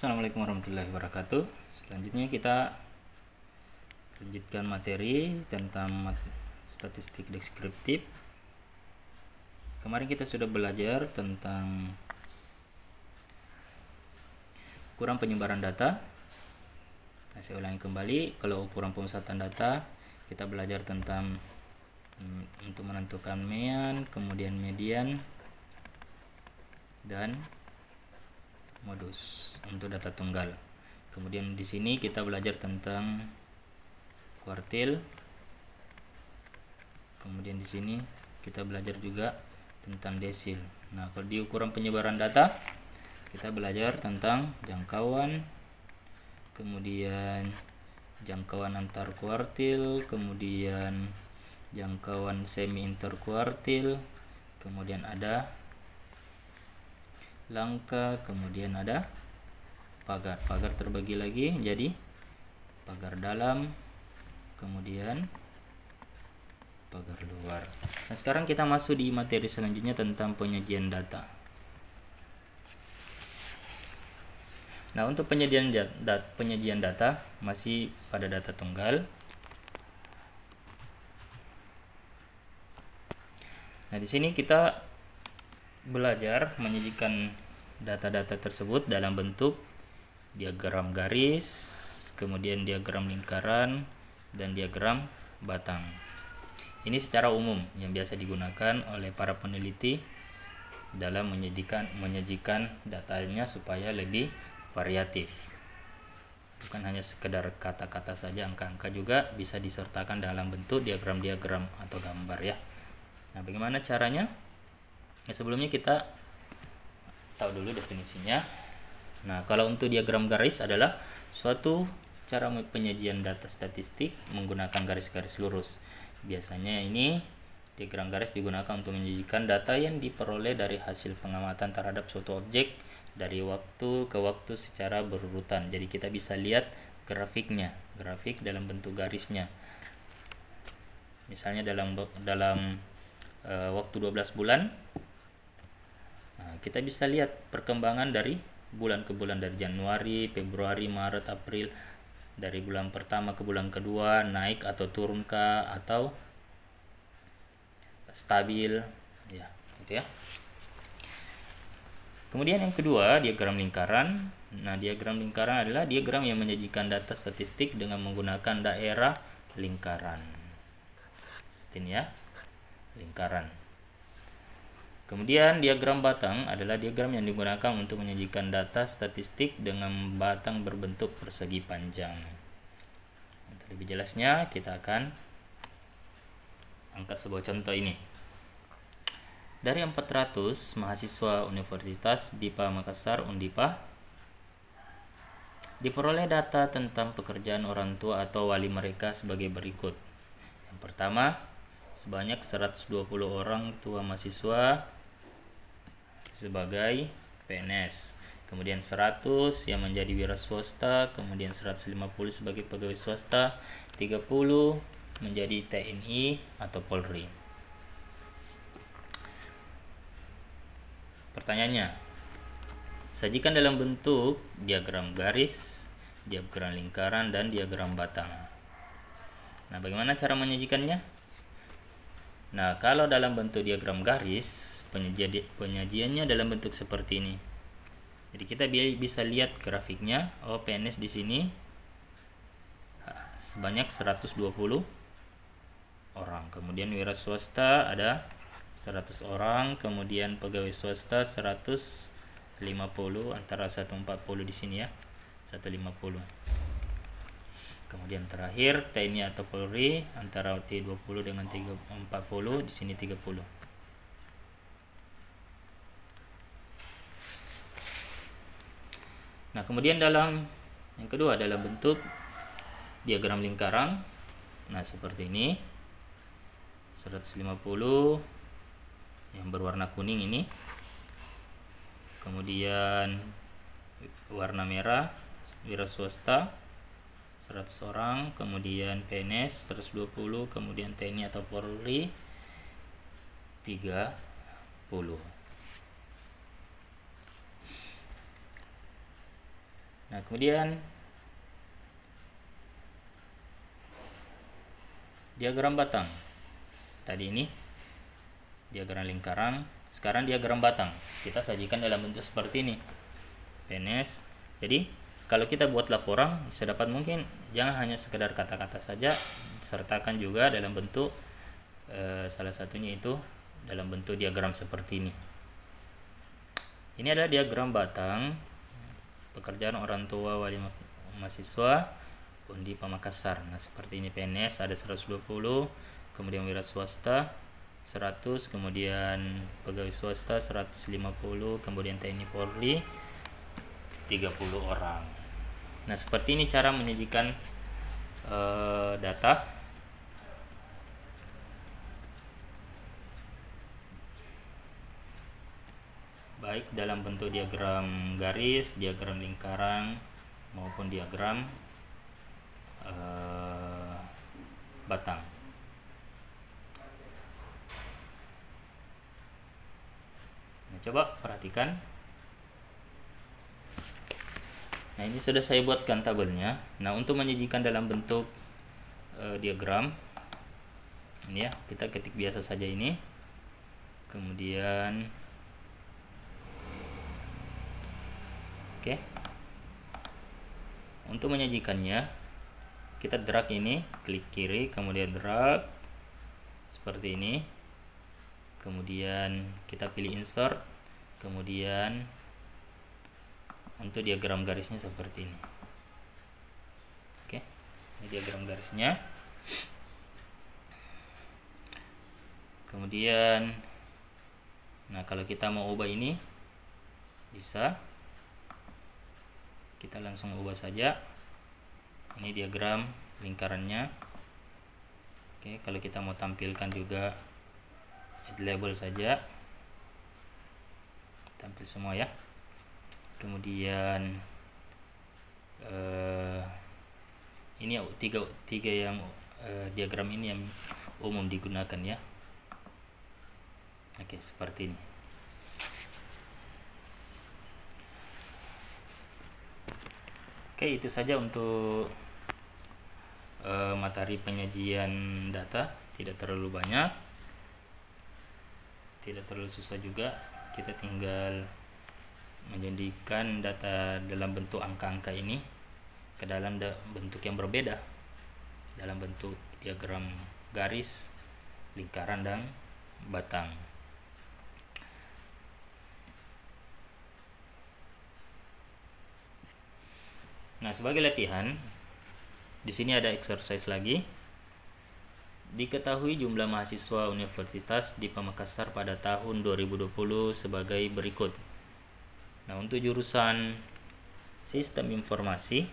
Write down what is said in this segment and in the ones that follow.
Assalamualaikum warahmatullahi wabarakatuh. Selanjutnya kita lanjutkan materi tentang statistik deskriptif. Kemarin kita sudah belajar tentang ukuran penyebaran data. Saya ulangi kembali, kalau ukuran pemusatan data kita belajar tentang untuk menentukan mean, kemudian median, dan modus untuk data tunggal. Kemudian di sini kita belajar tentang kuartil. Kemudian di sini kita belajar juga tentang desil. Nah, kalau di ukuran penyebaran data kita belajar tentang jangkauan, kemudian jangkauan antar kuartil, kemudian jangkauan semi interkuartil, kemudian ada langka, kemudian ada pagar. Pagar terbagi lagi menjadi pagar dalam, kemudian pagar luar. Nah, sekarang kita masuk di materi selanjutnya tentang penyajian data. Nah, untuk penyajian data masih pada data tunggal. Nah, di sini kita belajar menyajikan data-data tersebut dalam bentuk diagram garis, kemudian diagram lingkaran, dan diagram batang. Ini secara umum yang biasa digunakan oleh para peneliti dalam menyajikan datanya supaya lebih variatif. Bukan hanya sekedar kata-kata saja, angka-angka juga bisa disertakan dalam bentuk diagram-diagram atau gambar ya. Nah, bagaimana caranya? Ya, sebelumnya kita tahu dulu definisinya. Nah, kalau untuk diagram garis adalah suatu cara penyajian data statistik menggunakan garis-garis lurus. Biasanya ini diagram garis digunakan untuk menyajikan data yang diperoleh dari hasil pengamatan terhadap suatu objek dari waktu ke waktu secara berurutan. Jadi kita bisa lihat grafiknya, grafik dalam bentuk garisnya. Misalnya dalam waktu 12 bulan, nah, kita bisa lihat perkembangan dari bulan ke bulan, dari Januari, Februari, Maret, April, dari bulan pertama ke bulan kedua, naik atau turun kah, atau stabil ya, gitu ya. Kemudian yang kedua, diagram lingkaran. Nah, diagram lingkaran adalah diagram yang menyajikan data statistik dengan menggunakan daerah lingkaran. Seperti ini ya, lingkaran. Kemudian diagram batang adalah diagram yang digunakan untuk menyajikan data statistik dengan batang berbentuk persegi panjang. Untuk lebih jelasnya kita akan angkat sebuah contoh ini. Dari 400 mahasiswa Universitas Dipa Makassar Undipa diperoleh data tentang pekerjaan orang tua atau wali mereka sebagai berikut. Yang pertama, sebanyak 120 orang tua mahasiswa sebagai PNS, kemudian 100 yang menjadi wira swasta, kemudian 150 sebagai pegawai swasta, 30 menjadi TNI atau Polri. Pertanyaannya, sajikan dalam bentuk diagram garis, diagram lingkaran, dan diagram batang. Nah, bagaimana cara menyajikannya? Nah, kalau dalam bentuk diagram garis, penyajiannya dalam bentuk seperti ini. Jadi kita bisa lihat grafiknya. Oh, PNS di sini sebanyak 120 orang. Kemudian wira swasta ada 100 orang, kemudian pegawai swasta 150, antara 140 di sini ya, 150. Kemudian terakhir TNI atau Polri antara T20 dengan 40, di sini 30. Nah, kemudian dalam yang kedua dalam bentuk diagram lingkaran. Nah, seperti ini. 150 yang berwarna kuning ini. Kemudian warna merah wira swasta 100 orang, kemudian PNS 120, kemudian TNI atau Polri 30. Nah, kemudian diagram batang. Tadi ini diagram lingkaran, sekarang diagram batang. Kita sajikan dalam bentuk seperti ini. PNS. Jadi, kalau kita buat laporan, sedapat mungkin jangan hanya sekedar kata-kata saja, sertakan juga dalam bentuk salah satunya itu dalam bentuk diagram seperti ini. Ini adalah diagram batang pekerjaan orang tua wali mahasiswa Undi Pamakassar. Nah, seperti ini. PNS ada 120, kemudian wira swasta 100, kemudian pegawai swasta 150, kemudian TNI Polri 30 orang. Nah, seperti ini cara menyajikan data. Baik dalam bentuk diagram garis, diagram lingkaran, maupun diagram batang. Nah, coba perhatikan. Nah, ini sudah saya buatkan tabelnya. Nah, untuk menyajikan dalam bentuk diagram, ini ya, kita ketik biasa saja ini. Kemudian oke. Untuk menyajikannya, kita drag ini, klik kiri, kemudian drag seperti ini. Kemudian kita pilih insert, kemudian untuk diagram garisnya seperti ini. Oke, ini diagram garisnya. Kemudian, nah kalau kita mau ubah ini, bisa. Kita langsung ubah saja. Ini diagram lingkarannya. Oke, kalau kita mau tampilkan juga add label saja, tampil semua ya. Kemudian ini tiga yang diagram ini yang umum digunakan ya. Oke, seperti ini. Oke, itu saja untuk materi penyajian data. Tidak terlalu banyak, tidak terlalu susah juga. Kita tinggal menjadikan data dalam bentuk angka-angka ini ke dalam bentuk yang berbeda, dalam bentuk diagram garis, lingkaran, dan batang. Nah, sebagai latihan, di sini ada exercise lagi. Diketahui jumlah mahasiswa Universitas di Pamakassar pada tahun 2020 sebagai berikut. Nah, untuk jurusan Sistem Informasi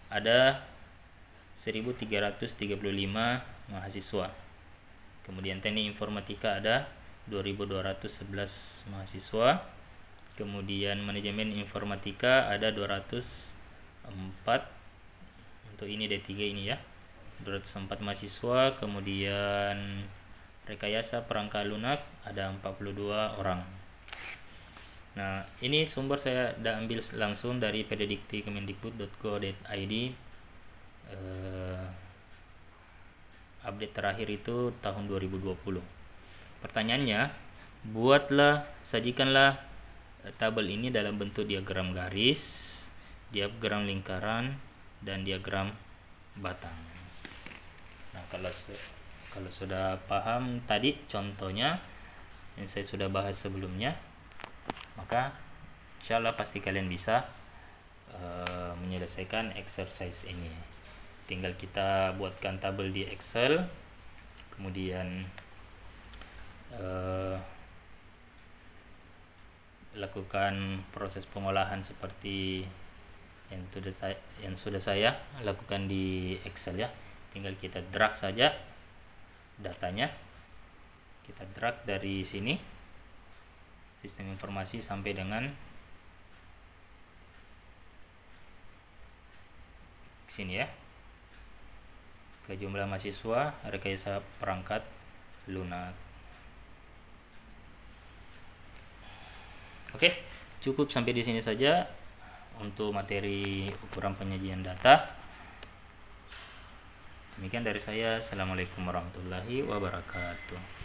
ada 1335 mahasiswa. Kemudian Teknik Informatika ada 2211 mahasiswa. Kemudian Manajemen Informatika ada 204. Untuk ini D3 ini ya, 204 mahasiswa. Kemudian Rekayasa Perangkat Lunak ada 42 orang. Nah, ini sumber saya sudah ambil langsung dari pddikti.kemendikbud.go.id. Update terakhir itu tahun 2020. Pertanyaannya, sajikanlah tabel ini dalam bentuk diagram garis, diagram lingkaran, dan diagram batang. Nah, kalau sudah paham tadi contohnya yang saya sudah bahas sebelumnya, maka insyaallah pasti kalian bisa menyelesaikan exercise ini. Tinggal kita buatkan tabel di Excel, kemudian lakukan proses pengolahan seperti yang sudah saya lakukan di Excel ya. Tinggal kita drag saja datanya, kita drag dari sini sistem informasi sampai dengan sini ya, ke jumlah mahasiswa, rekayasa perangkat lunak. Oke, cukup sampai di sini saja. untuk materi ukuran penyajian data. Demikian dari saya. Assalamualaikum warahmatullahi wabarakatuh.